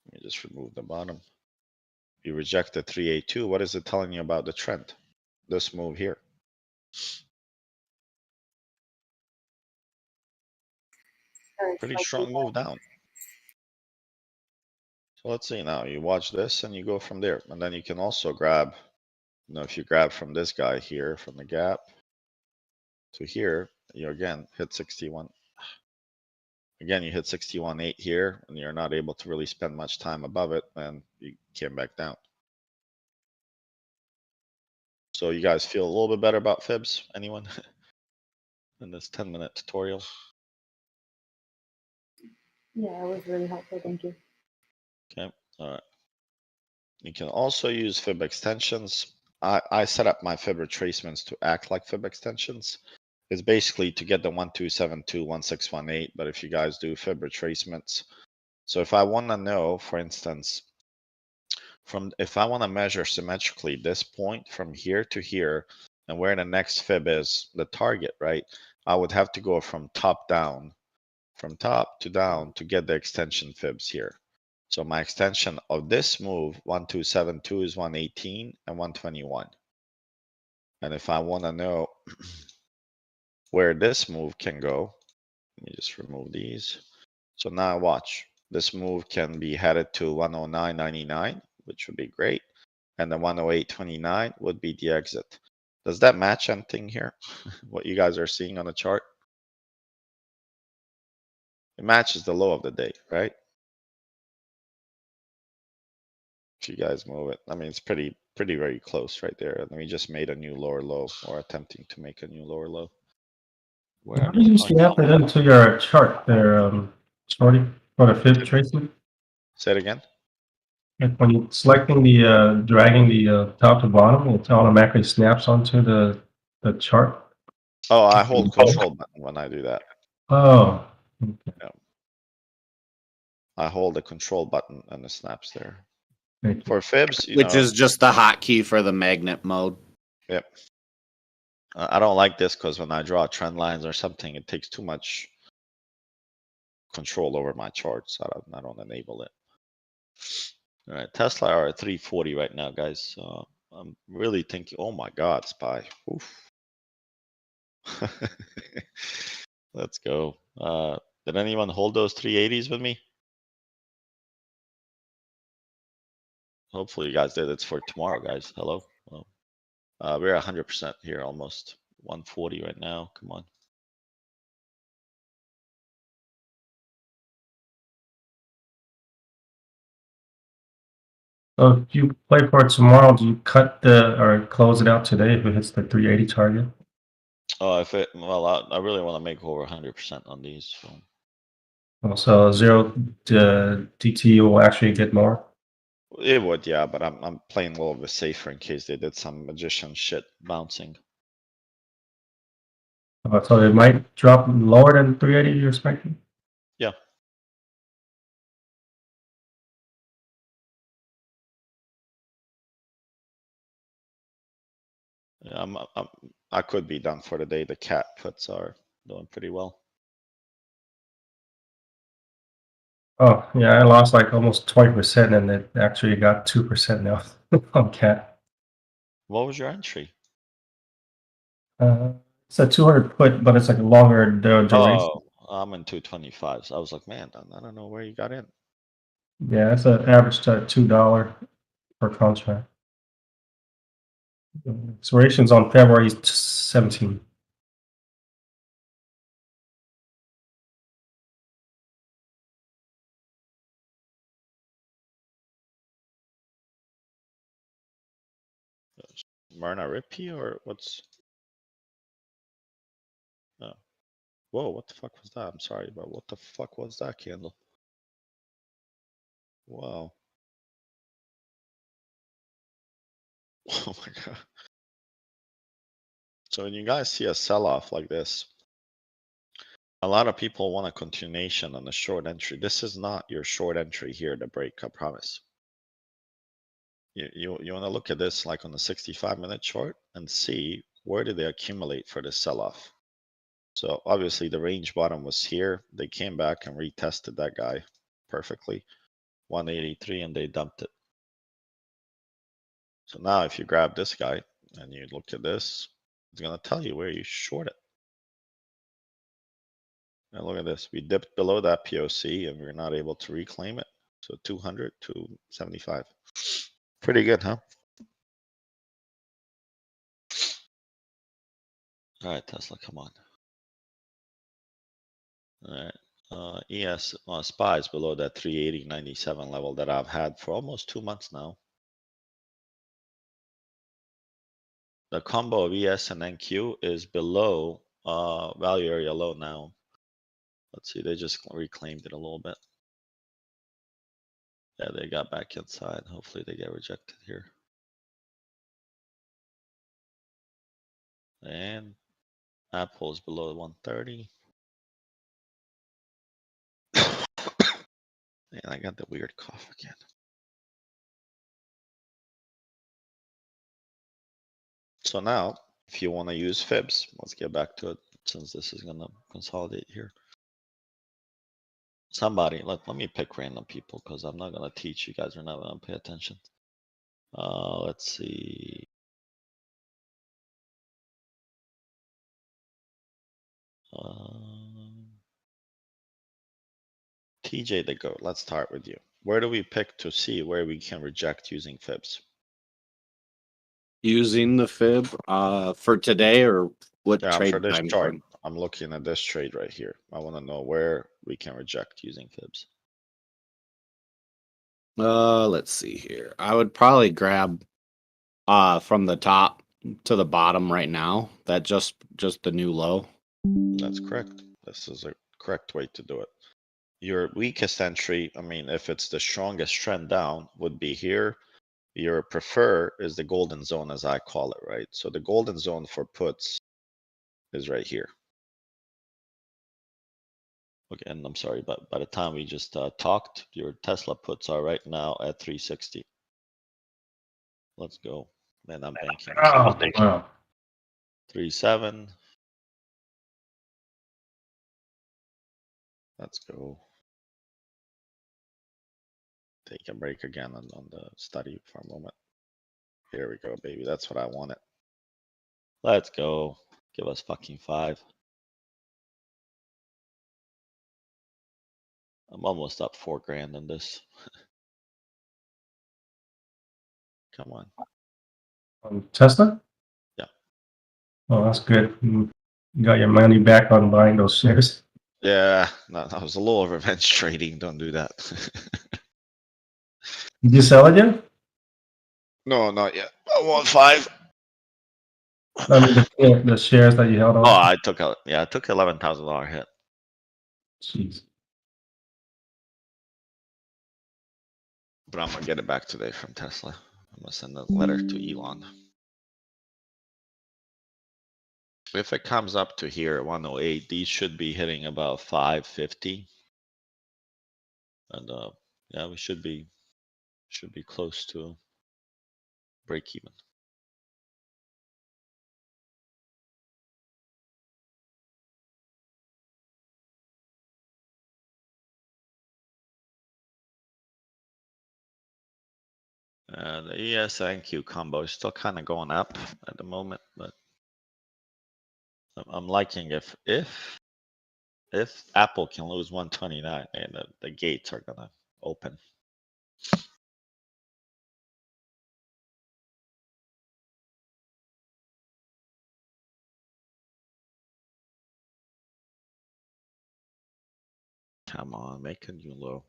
Let me just remove the bottom. You rejected 382. What is it telling you about the trend? This move here. Pretty strong move down. So let's see now, you watch this and you go from there. And then you can also grab, you know, if you grab from this guy here, from the gap to here, you again hit 61. Again, you hit 61.8 here and you're not able to really spend much time above it and you came back down. So you guys feel a little bit better about fibs? Anyone? In this 10-minute tutorial? Yeah, it was really helpful. Thank you. Okay, all right. You can also use fib extensions. I set up my fib retracements to act like fib extensions. It's basically to get the 1272, 1618, but if you guys do fib retracements. So if I want to know, for instance, if I want to measure symmetrically this point from here to here and where the next fib is, the target, right? I would have to go from top down, from top to down to get the extension fibs here. So my extension of this move, 1272 is 118 and 121. And if I want to know where this move can go, let me just remove these. So now watch, this move can be headed to 109.99, which would be great. And the 108.29 would be the exit. Does that match anything here? What you guys are seeing on the chart? It matches the low of the day, right? If you guys move it, I mean, it's pretty very close right there. And we just made a new lower low, or attempting to make a new lower low. Where How are do you these? Oh, snap it into your chart there, Shorty, for the fib tracing? say it again. Like when you're selecting the dragging the top to bottom, it automatically snaps onto the chart. Oh, I hold control button when I do that. Oh, I hold the control button and it snaps there. thank you. For fibs, you Which know, is just the hotkey for the magnet mode. yep. I don't like this because when I draw trend lines or something, it takes too much control over my charts. I don't enable it. All right, Tesla are at 340 right now, guys. So I'm really thinking, oh my God, SPY. Oof. Let's go. Did anyone hold those 380s with me? Hopefully you guys did. It's for tomorrow, guys. Hello. Well, we're 100% here, almost 140 right now. Come on. So if you play for it tomorrow, do you cut or close it out today if it hits the 380 target? Oh, well, I really want to make over 100% on these. So. Also, zero DT will actually get more. It would, yeah, but I'm playing a little bit safer in case they did some magician shit bouncing. So it might drop lower than 380 you're expecting? Yeah. Yeah, I could be done for the day. The cat puts are doing pretty well. Oh, yeah, I lost like almost 20% and it actually got 2% now on cat. What was your entry? It's a 200 put, but it's like a longer duration. I'm in 225. So I was like, man, I don't know where you got in. Yeah, that's an average to $2 per contract. Expiration's on February 17. Myrna Rippy or what's? Oh. Whoa, what the fuck was that? I'm sorry, but what the fuck was that candle? Wow. Oh my god. So when you guys see a sell-off like this, a lot of people want a continuation on the short entry. This is not your short entry here to break, I promise. You want to look at this like on the 65-minute chart and see where did they accumulate for the sell-off. So obviously the range bottom was here. They came back and retested that guy perfectly. 183 and they dumped it. So now if you grab this guy and you look at this, it's gonna tell you where you short it. And look at this, we dipped below that POC and we're not able to reclaim it. So 200 to 75. Pretty good, huh? All right, Tesla, come on. All right, ES SPY is below that 380.97 level that I've had for almost 2 months now. The combo of ES and NQ is below value area low now. Let's see, they just reclaimed it a little bit. Yeah, they got back inside. Hopefully they get rejected here. And Apple is below 130. And I got the weird cough again. So now, if you want to use fibs, let's get back to it since this is gonna consolidate here. Somebody, let me pick random people because I'm not gonna teach you guys are not gonna pay attention. Let's see. TJ the GOAT, let's start with you. Where do we pick to see where we can reject using fibs? Using the fib for today or what Yeah, trade for this time chart, frame? I'm looking at this trade right here. I want to know where we can reject using fibs. Let's see here. I would probably grab from the top to the bottom right now. That just the new low. That's correct. This is a correct way to do it. Your weakest entry, I mean, if it's the strongest trend down, would be here. Your prefer is the golden zone, as I call it, right? So the golden zone for puts is right here. Okay, and I'm sorry, but by the time we just talked, your Tesla puts are right now at 360. Let's go. Man, I'm banking. Oh, wow. 3.7. Let's go. Take a break again on the study for a moment. Here we go, baby. That's what I wanted. Let's go. Give us fucking 5. I'm almost up 4 grand on this. Come on. Tesla? Yeah. Oh, that's good. You got your money back on buying those shares. Yeah, no, that was a little revenge trading. Don't do that. Did you sell it yet? No, not yet. I want 5. I mean, the shares that you held on. Oh, I took $11,000 hit. Jeez. But I'm gonna get it back today from Tesla. I'm gonna send a letter to Elon. If it comes up to here, 108, these should be hitting about 550. And yeah, we should be close to break even. The ES and Q combo is still kind of going up at the moment, but I'm liking if If Apple can lose 129, and the gates are gonna open. Come on, make a new low.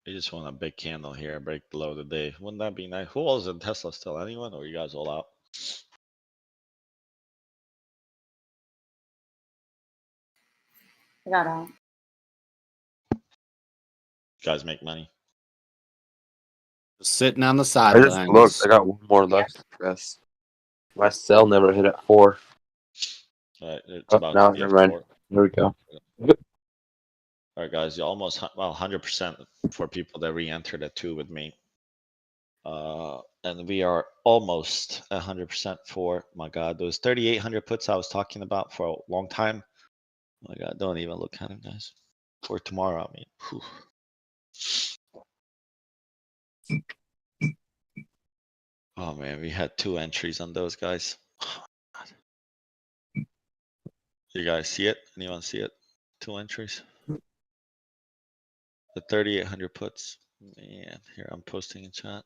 You just want a big candle here, break below the day. Wouldn't that be nice? Who else in Tesla still? Anyone? Or you guys all out? I got out. You guys make money. Just sitting on the I just sidelines. looked. I got one more left to press. My sell never hit at 4. Alright, it's Oh, about no, to be never at mind. 4. Here we go. Alright, guys, you almost, well, 100% for people that re-entered at 2 with me. And we are almost 100% for, my God, those 3,800 puts I was talking about for a long time. My God, don't even look at it, guys. For tomorrow, I mean. Whew. Oh man, we had 2 entries on those guys. You guys see it? Anyone see it? 2 entries. The 3,800 puts. Man, here I'm posting in chat.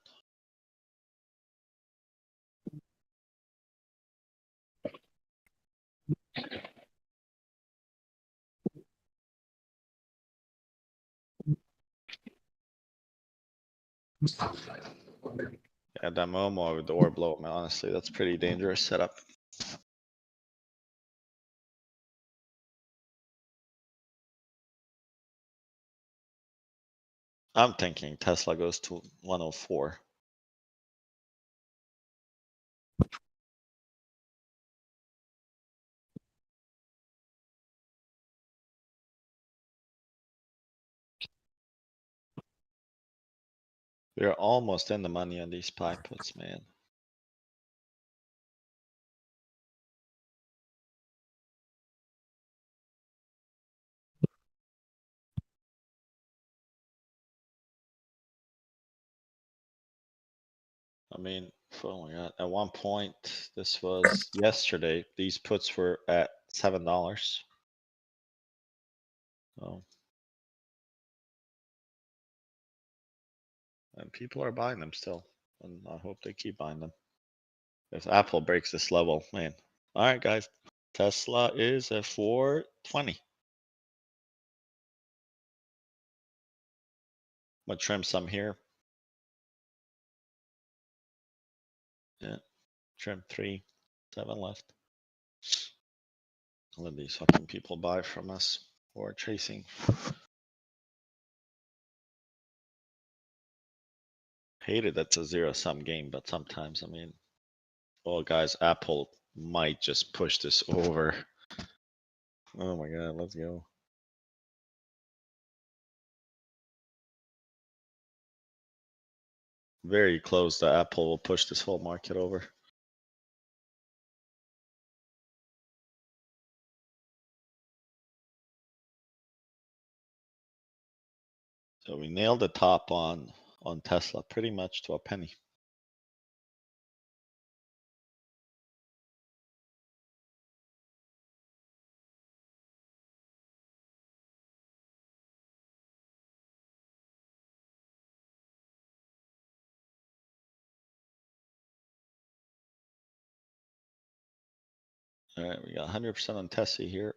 Yeah, that Momo with the orb blow, man, honestly, that's pretty dangerous setup. I'm thinking Tesla goes to 104. We're almost in the money on these pie puts, man. I mean, oh my God, at one point, this was yesterday, these puts were at $7. Oh. And people are buying them still, and I hope they keep buying them. If Apple breaks this level, man. Alright, guys, Tesla is at 420. I'm gonna trim some here. Yeah, trim 3, 7 left. Let these fucking people buy from us who are chasing. Hate it, that's a zero-sum game, but sometimes, I mean, well, guys, Apple might just push this over. Oh my God, let's go. Very close that Apple will push this whole market over. So we nailed the top on Tesla pretty much to a penny. All right, we got 100% on Tesla here.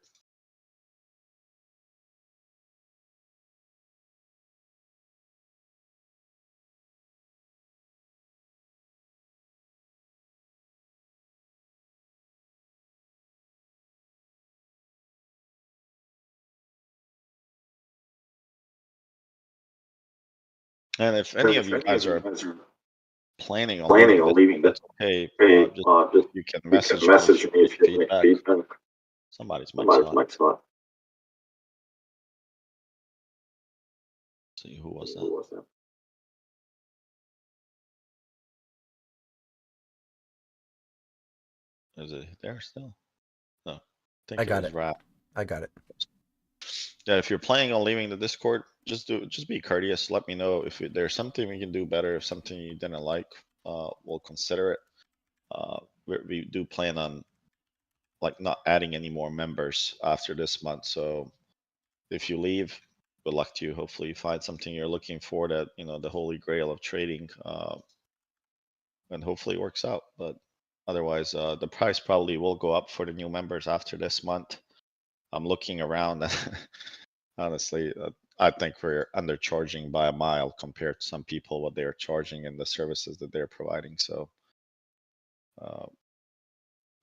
And if any of you guys are planning on leaving this, that's okay. Just you can message me if you give feedback. Somebody's mic's hot. See who was that? Is it there still? No, I think I it got was it. wrapped. I got it. Yeah, if you're planning on leaving the Discord, just be courteous. Let me know if there's something we can do better, if something you didn't like, we'll consider it. We do plan on like not adding any more members after this month. So if you leave, good luck to you. Hopefully you find something you're looking for, that, you know, the holy grail of trading, and hopefully it works out. But otherwise, the price probably will go up for the new members after this month. I'm looking around and honestly, I think we're undercharging by a mile compared to some people what they're charging and the services that they're providing. So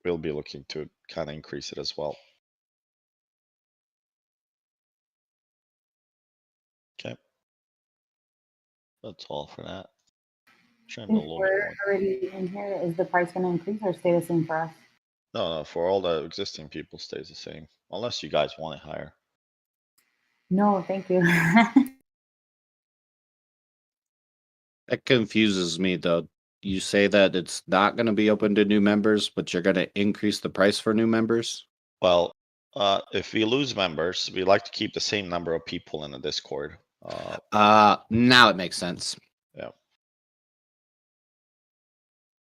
we'll be looking to kind of increase it as well. Okay. That's all for that. Trim a If little bit we're more. already in here, is the price going to increase or stay the same for us? No, for all the existing people stays the same, unless you guys want it higher. No, thank you. That confuses me though. You say that it's not going to be open to new members, but you're going to increase the price for new members? Well, if we lose members, we like to keep the same number of people in the Discord. Now it makes sense. Yeah.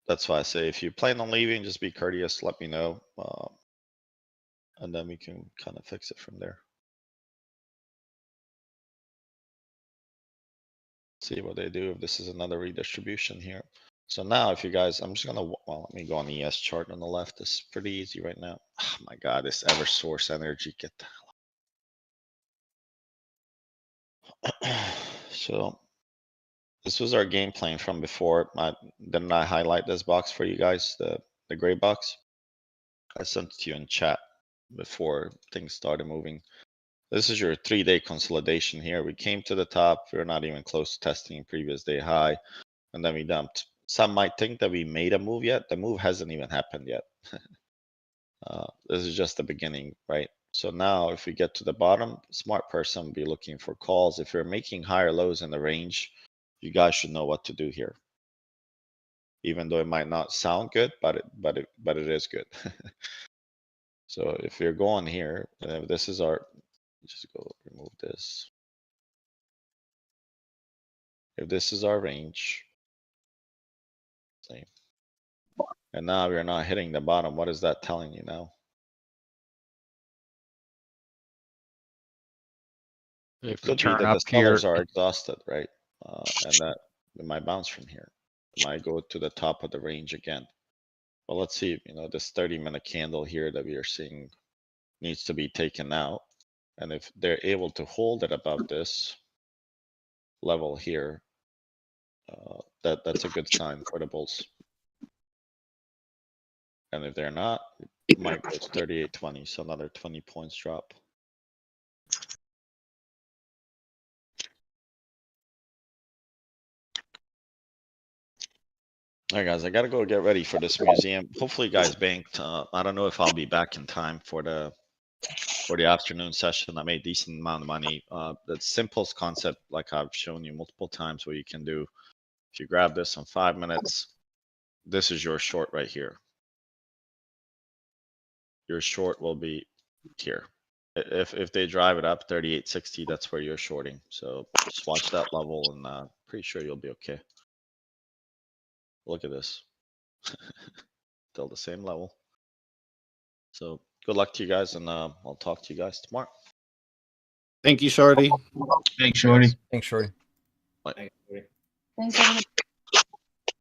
That's why I say if you plan on leaving, just be courteous, let me know. And then we can kind of fix it from there. See what they do if this is another redistribution here. So now if you guys, I'm just gonna, well, let me go on the ES chart on the left. It's pretty easy right now. Oh my God, this EverSource energy, get the hell out. So this was our game plan from before. Didn't I highlight this box for you guys, the gray box? I sent it to you in chat before things started moving. This is your 3-day consolidation here. We came to the top. We're not even close to testing previous day high, and then we dumped. Some might think that we made a move yet. The move hasn't even happened yet. This is just the beginning, right? So now if we get to the bottom, smart person will be looking for calls. If you're making higher lows in the range, you guys should know what to do here. Even though it might not sound good, but it is good. So if you're going here, and if this is our, just go remove this. If this is our range, same. And now we're not hitting the bottom. What is that telling you now? It If we could be turn that the up here, sellers are exhausted, right? And that it might bounce from here. It might go to the top of the range again. Well, let's see, you know, this 30-minute candle here that we are seeing needs to be taken out. And if they're able to hold it above this level here, that's a good sign for the bulls. And if they're not, it might go to 38.20, so another 20 points drop. All right, guys, I gotta go get ready for this museum. Hopefully you guys banked. I don't know if I'll be back in time for the afternoon session. I made a decent amount of money. The simplest concept, like I've shown you multiple times, what you can do. If you grab this in 5 minutes, this is your short right here. Your short will be here. If they drive it up 38.60, that's where you're shorting. So just watch that level and pretty sure you'll be okay. Look at this. Still the same level. So good luck to you guys, and I'll talk to you guys tomorrow. Thank you, Shorty. Thanks, Shorty. Thanks, Shorty. Bye. Thanks, everyone.